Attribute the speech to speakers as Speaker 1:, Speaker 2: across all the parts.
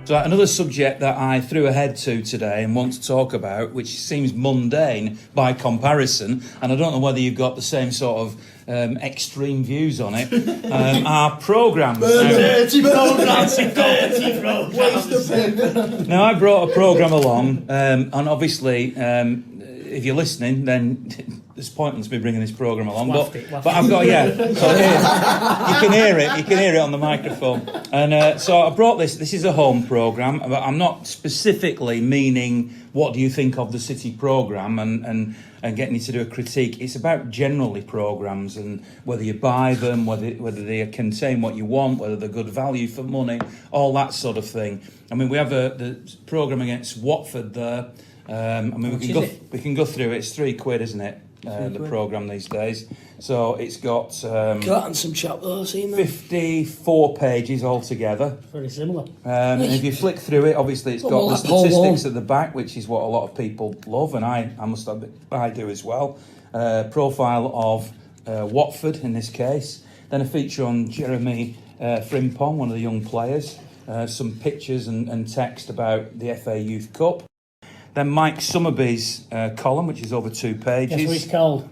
Speaker 1: So another subject that I threw ahead to today and want to talk about, which seems mundane by comparison, and I don't know whether you've got the same sort of extreme views on it, are programmes.
Speaker 2: Dirty programmes.
Speaker 1: Now, I brought a programme along, and obviously, if you're listening, then it's pointless me bringing this programme along. But I've got, so you can hear it. You can hear it on the microphone. And so I brought this. This is a home programme, but I'm not specifically meaning what do you think of the city programme and getting you to do a critique. It's about generally programmes and whether you buy them, whether they contain what you want, whether they're good value for money, all that sort of thing. I mean, we have the programme against Watford there. We can go through it. It's £3, isn't it? The programme these days. So it's got
Speaker 2: handsome chap though,
Speaker 1: 54 pages altogether.
Speaker 2: Very similar.
Speaker 1: And if you flick through it, obviously it's got the statistics at the back, which is what a lot of people love, and I must admit I do as well. Profile of Watford in this case. Then a feature on Jeremy Frimpong, one of the young players. Some pictures and text about the FA Youth Cup. Then Mike Summerby's column, which is over 2 pages.
Speaker 2: Guess what it's called?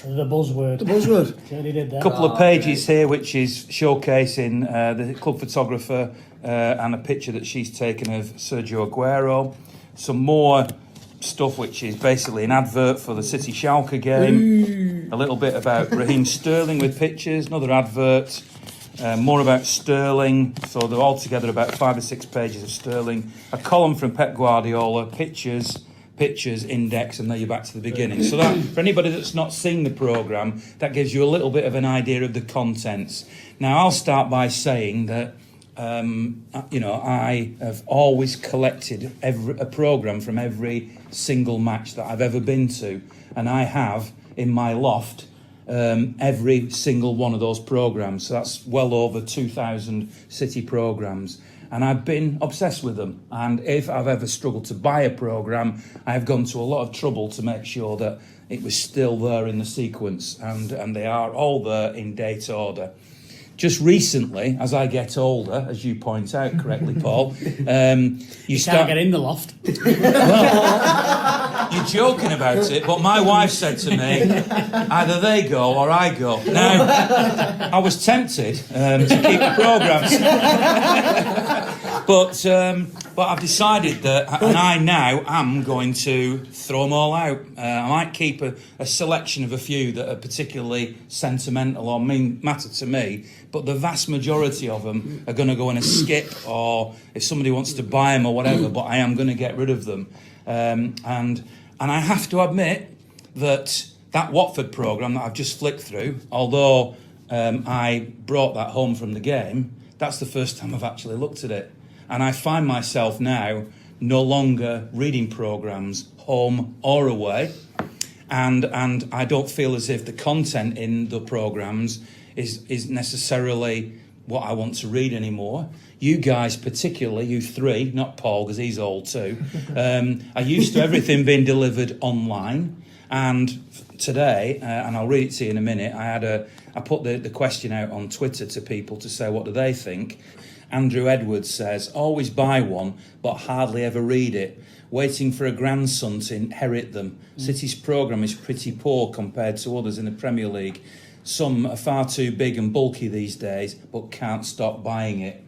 Speaker 2: The buzzword.
Speaker 3: The buzzword.
Speaker 1: A couple of pages here, which is showcasing the club photographer and a picture that she's taken of Sergio Aguero. Some more stuff, which is basically an advert for the City Schalke game. A little bit about Raheem Sterling with pictures. Another advert. More about Sterling, so they're all together about 5 or 6 pages of Sterling. A column from Pep Guardiola, pictures, index, and then you're back to the beginning. So that, for anybody that's not seen the programme, that gives you a little bit of an idea of the contents. Now, I'll start by saying that, I have always collected a programme from every single match that I've ever been to, and I have, in my loft, every single one of those programmes. So that's well over 2,000 City programmes. And I've been obsessed with them. And if I've ever struggled to buy a programme, I've gone to a lot of trouble to make sure that it was still there in the sequence. And they are all there in date order. Just recently, as I get older, as you point out correctly, Paul, you
Speaker 2: can't get in the loft.
Speaker 1: Well, you're joking about it, but my wife said to me, either they go or I go. Now, I was tempted to keep the programmes, but I've decided that, and I now am going to throw them all out. I might keep a selection of a few that are particularly sentimental or matter to me, but the vast majority of them are going to go in a skip, or if somebody wants to buy them or whatever, but I am going to get rid of them. And I have to admit that Watford programme that I've just flicked through, although I brought that home from the game, that's the first time I've actually looked at it. And I find myself now no longer reading programmes, home or away, and I don't feel as if the content in the programmes is necessarily what I want to read anymore. You guys, particularly, you three, not Paul, because he's old too, are used to everything being delivered online. And today, and I'll read it to you in a minute, I put the question out on Twitter to people to say what do they think. Andrew Edwards says, always buy one, but hardly ever read it. Waiting for a grandson to inherit them. City's programme is pretty poor compared to others in the Premier League. Some are far too big and bulky these days, but can't stop buying it.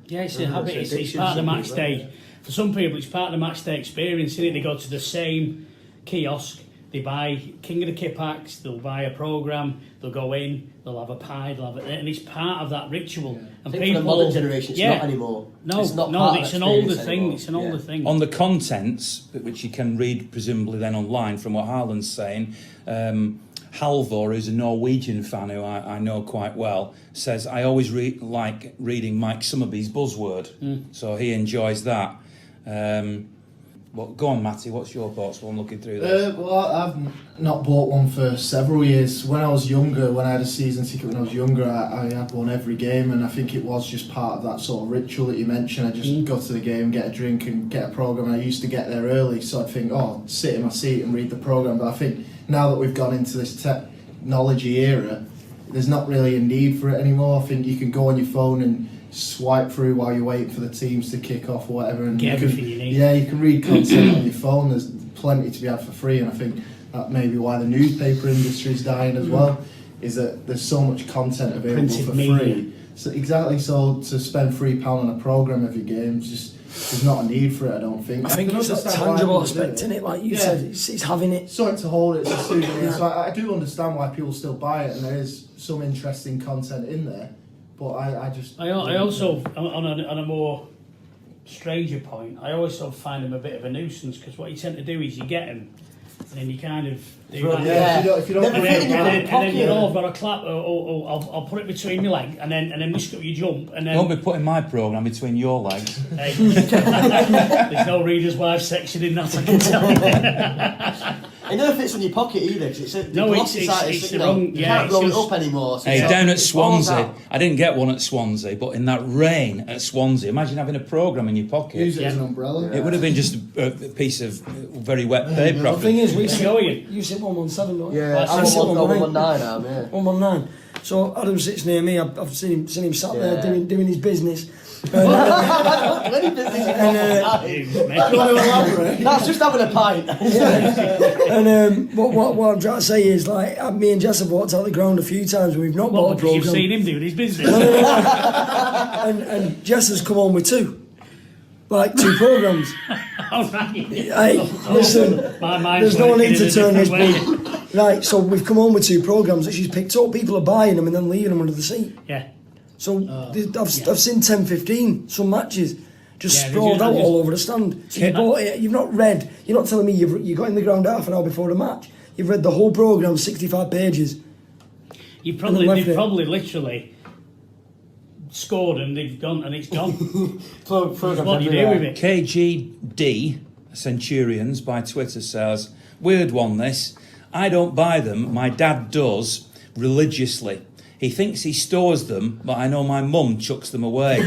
Speaker 2: Yeah, it's a habit. It's part of the match day. For some people, it's part of the match day experience, isn't it? They go to the same kiosk, they buy King of the Kit packs, they'll buy a programme, they'll go in, they'll have a pie, they'll have it, and it's part of that ritual.
Speaker 3: Yeah.
Speaker 2: And
Speaker 3: I
Speaker 2: people,
Speaker 3: for the modern generation, it's not anymore.
Speaker 2: It's an older thing. It's an older thing.
Speaker 1: On the contents, which you can read presumably then online from what Harlan's saying, Halvor, who's a Norwegian fan who I know quite well, says, I always like reading Mike Summerby's buzzword. So he enjoys that. Well, go on, Matty, what's your thoughts while I'm looking through this?
Speaker 4: Well, I've not bought one for several years. When I was younger, when I had a season ticket when I was younger, I had one every game, and I think it was just part of that sort of ritual that you mentioned. I just go to the game, get a drink and get a programme. I used to get there early, so I'd think, sit in my seat and read the programme. But I think now that we've gone into this technology era, there's not really a need for it anymore. I think you can go on your phone and swipe through while you're waiting for the teams to kick off or whatever, and
Speaker 2: Get everything you need.
Speaker 4: Yeah, you can read content on your phone. There's plenty to be had for free, and I think that may be why the newspaper industry is dying as well. Is that there's so much content available
Speaker 2: Printed
Speaker 4: for
Speaker 2: media.
Speaker 4: free. So exactly. So to spend £3 on a program every game, just there's not a need for it. I don't think.
Speaker 5: I think
Speaker 4: can
Speaker 5: it's that
Speaker 4: understand why
Speaker 5: tangible
Speaker 4: people do
Speaker 5: aspect in it, like you
Speaker 4: Yeah.
Speaker 5: said. It's having it.
Speaker 4: Something to hold it, it's a souvenir. So I do understand why people still buy it, and there is some interesting content in there. But I just.
Speaker 2: I also, on a more stranger point, I always sort of find them a bit of a nuisance, because what you tend to do is you get them, and then you kind of do that.
Speaker 4: Yeah, if you don't
Speaker 3: They're
Speaker 2: And
Speaker 3: fitting in your
Speaker 2: then
Speaker 3: pocket.
Speaker 2: you know, I've got a clap, or I'll put it between my leg, and then whisk up your jump, and then
Speaker 1: Don't be putting my programme between your legs.
Speaker 2: hey, there's no reader's wife section in that, I can tell you.
Speaker 3: It never fits in your pocket either, because it's
Speaker 2: No, it's
Speaker 3: you
Speaker 2: the
Speaker 3: know,
Speaker 2: wrong-
Speaker 3: you
Speaker 2: yeah,
Speaker 3: can't
Speaker 2: it's
Speaker 3: roll it
Speaker 2: just-
Speaker 3: up anymore. So
Speaker 1: Hey,
Speaker 3: it's
Speaker 1: down
Speaker 3: like-
Speaker 1: at
Speaker 3: it falls
Speaker 1: Swansea,
Speaker 3: out.
Speaker 1: I didn't get one at Swansea, but in that rain at Swansea, imagine having a programme in your pocket.
Speaker 4: Use it as an umbrella.
Speaker 1: It would have been just a piece of very wet paper.
Speaker 5: The thing is, we
Speaker 2: There
Speaker 5: sit,
Speaker 2: you go, Ian.
Speaker 5: you sit 117, don't you?
Speaker 3: Yeah,
Speaker 2: I'm
Speaker 3: I'm
Speaker 5: sit
Speaker 3: 119 now, yeah.
Speaker 5: 119. So Adam sits near me. I've seen him sat there
Speaker 3: Yeah.
Speaker 5: doing his business.
Speaker 3: Any business you
Speaker 2: Mate.
Speaker 3: That's just having a pint.
Speaker 5: And what I'm trying to say is, like, me and Jess have walked out the ground a few times when we've not
Speaker 2: Well,
Speaker 5: bought a
Speaker 2: because you've
Speaker 5: programme.
Speaker 2: seen him doing his business.
Speaker 5: And Jess has come on with two programmes.
Speaker 2: All right.
Speaker 5: Hey, listen,
Speaker 2: My mind's
Speaker 5: there's no
Speaker 2: working
Speaker 5: need to
Speaker 2: in a
Speaker 5: turn this
Speaker 2: different way.
Speaker 5: book. Right, so we've come on with two programmes that she's picked up. People are buying them and then leaving them under the seat.
Speaker 2: Yeah.
Speaker 5: So I've seen 10, 15, some matches just
Speaker 2: Yeah,
Speaker 5: sprawled
Speaker 2: they
Speaker 5: out
Speaker 2: do,
Speaker 5: all over the stand. So you bought it, you've not read, you're not telling me you got in the ground half an hour before the match. You've read the whole programme, 65 pages.
Speaker 2: They've
Speaker 5: left
Speaker 2: probably literally scored and they've gone and it's gone. What do you do with it?
Speaker 1: KGD Centurions by Twitter says, weird one this. I don't buy them, my dad does, religiously. He thinks he stores them, but I know my mum chucks them away.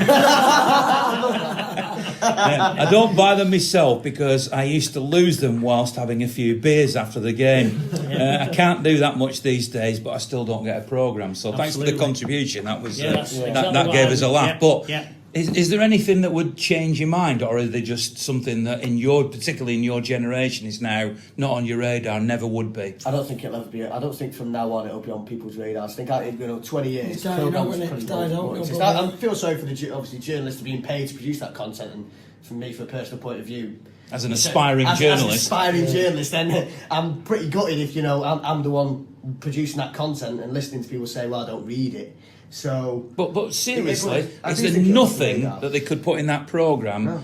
Speaker 1: I don't buy them myself because I used to lose them whilst having a few beers after the game. I can't do that much these days, but I still don't get a programme. So thanks for the
Speaker 2: Absolutely.
Speaker 1: contribution. That was
Speaker 2: That's
Speaker 1: that
Speaker 2: exactly
Speaker 1: gave
Speaker 2: what
Speaker 1: us a
Speaker 2: I-
Speaker 1: laugh.
Speaker 2: yeah,
Speaker 1: But
Speaker 2: yeah.
Speaker 1: is there anything that would change your mind, or are they just something that particularly in your generation, is now not on your radar, never would be?
Speaker 3: I don't think it'll ever be. I don't think from now on it'll be on people's radars. I think 20 years.
Speaker 5: It's died out,
Speaker 3: programmes
Speaker 5: isn't it?
Speaker 3: probably
Speaker 5: It's died out,
Speaker 3: won't
Speaker 5: no
Speaker 3: exist.
Speaker 5: problem.
Speaker 3: I feel sorry for the obviously journalists being paid to produce that content, and from me, for a personal point of view,
Speaker 1: As an aspiring
Speaker 3: as an
Speaker 1: journalist.
Speaker 3: aspiring journalist, then I'm pretty gutted if I'm the one producing that content and listening to people say, "Well, I don't read it." So,
Speaker 1: But seriously,
Speaker 3: I
Speaker 1: is
Speaker 3: do
Speaker 1: there
Speaker 3: think it'll
Speaker 1: nothing
Speaker 3: be that.
Speaker 1: that they could put in that programme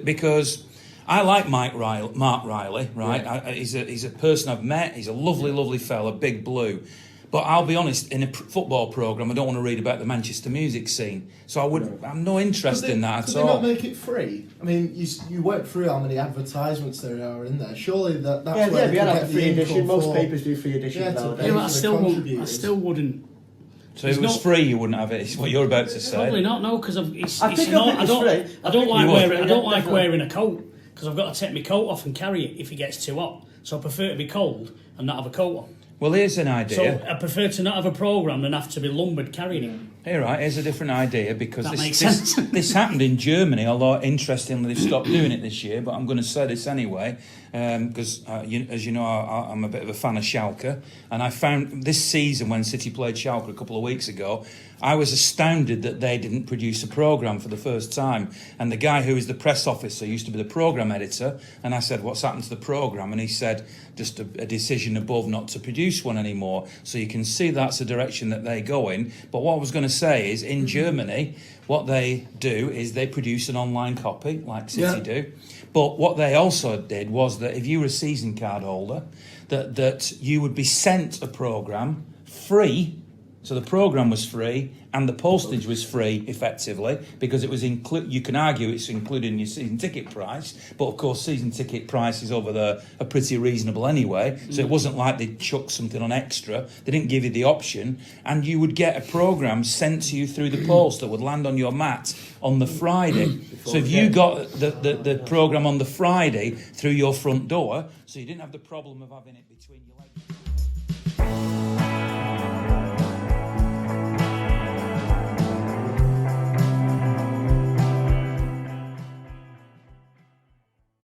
Speaker 1: because I like Mark Riley, right?
Speaker 3: Yeah.
Speaker 1: He's a person I've met. He's a lovely fella, big blue. But I'll be honest, in a football programme, I don't want to read about the Manchester music scene. So I'm no interest in that
Speaker 4: Could
Speaker 1: at
Speaker 4: they
Speaker 1: all.
Speaker 4: not make it free? I mean, you went through how many advertisements there are in there. Surely that's
Speaker 3: yeah,
Speaker 4: where
Speaker 3: we
Speaker 4: they
Speaker 3: had
Speaker 4: could
Speaker 3: a
Speaker 4: get
Speaker 3: free
Speaker 4: the
Speaker 3: edition.
Speaker 4: income
Speaker 3: Most
Speaker 4: for.
Speaker 3: papers do free editions
Speaker 4: Yeah, to
Speaker 3: nowadays.
Speaker 4: pay
Speaker 2: Yeah, but
Speaker 4: for the
Speaker 2: I
Speaker 4: contributors.
Speaker 2: still wouldn't.
Speaker 1: So if it was free, you wouldn't have it. Is what you're about to say.
Speaker 2: Probably not. No, because
Speaker 3: I think it's free.
Speaker 2: I don't like
Speaker 1: You would.
Speaker 2: wearing. I don't
Speaker 3: Yeah,
Speaker 2: like
Speaker 3: definitely.
Speaker 2: wearing a coat because I've got to take my coat off and carry it if it gets too hot. So I prefer to be cold and not have a coat on.
Speaker 1: Well, here's an
Speaker 2: So
Speaker 1: idea.
Speaker 2: I prefer to not have a programme than have to be lumbered carrying it.
Speaker 1: Here, right, here's a different idea because
Speaker 2: That makes
Speaker 1: this
Speaker 2: sense.
Speaker 1: this happened in Germany, although interestingly they've stopped doing it this year, but I'm going to say this anyway because as you know I'm a bit of a fan of Schalke, and I found this season when City played Schalke a couple of weeks ago, I was astounded that they didn't produce a programme for the first time, and the guy who is the press officer used to be the programme editor, and I said, what's happened to the programme? And he said, just a decision above not to produce one anymore. So you can see that's the direction that they go in. But what I was going to say is, in Germany, what they do is they produce an online copy, like City do. But what they also did was that if you were a season card holder, that you would be sent a programme free. So the programme was free and the postage was free, effectively, because it was you can argue it's included in your season ticket price, but of course season ticket prices over there are pretty reasonable anyway, so it wasn't like they chucked something on extra. They didn't give you the option, and you would get a programme sent to you through the post that would land on your mat on the Friday. So if you got the programme on the Friday through your front door, so you didn't have the problem of having it between your legs.